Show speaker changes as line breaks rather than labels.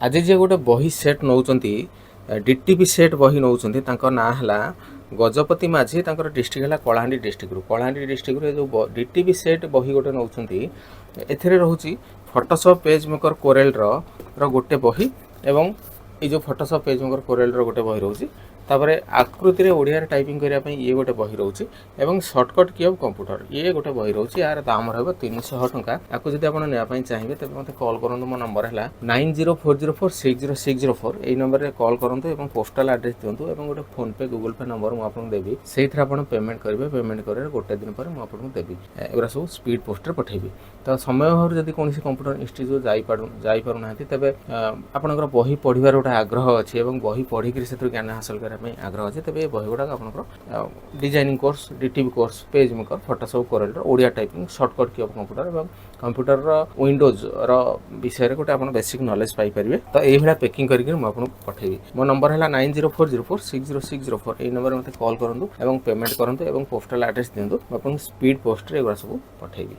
आज जे गोटे बही सेट नौचंती डीटीपी सेट बही नौचंती तांको ना हला गजपति माझी तांकर डिस्ट्रिक्ट है कलाहांडी डिस्ट्रिक्ट जो डीटीपी सेट बही गोटे नौचंती एथिरे रहउची फोटोशॉप पेज मेकर कोरेल रो गोटे बही एवं ये जो फोटोशॉप पेज मेकर कोरेल रो गोटे बही रहउची तापरे आकृति रे ओडिया रे टाइपिंग करिया पई ये गोटे बही रहउची एवं शॉर्टकट की ऑफ कंप्यूटर ये गोटे बही रहउची यार दाम रहबो 300 टंका याको जदि आपण नेया पई चाहिबे तबे मते कॉल करंतु मो नंबर हैला 9040460604 एई नंबर रे कॉल करंतु एवं पोस्टल एड्रेस दियंतु एवं गोटे फोन पे गूगल पे नंबर मो आपन देबी सेइथरा आपण पेमेंट करबे पेमेंट करे गोटे दिन पर मो आपन देबी एगरा सब स्पीड पोस्ट रे पठेबी तो समय होर जदि कोनसी कंप्यूटर इंस्टीट्यूट जाई पारु नाहंती तबे आपनकर बही पढिबार गोटे आग्रह अछि एवं बही पढी कि सेतु ज्ञान हासिल करे आग्रह अच्छे तेज बही गुड़ाक आप designing course DTP course page maker Photoshop Corel Odia typing shortcut की कंप्यूटर और कंप्यूटर विंडोज विषय में गोटे आप बेसिक नॉलेज पाइपर तो ये पैकिंग करके मुझे पठेबी मो नंबर है 9040460604 ये नंबर मत कॉल करूँ और पेमेंट करूँ और पोस्टल एड्रेस दिंतु स्पीड पोस्ट रे सब पठेबी।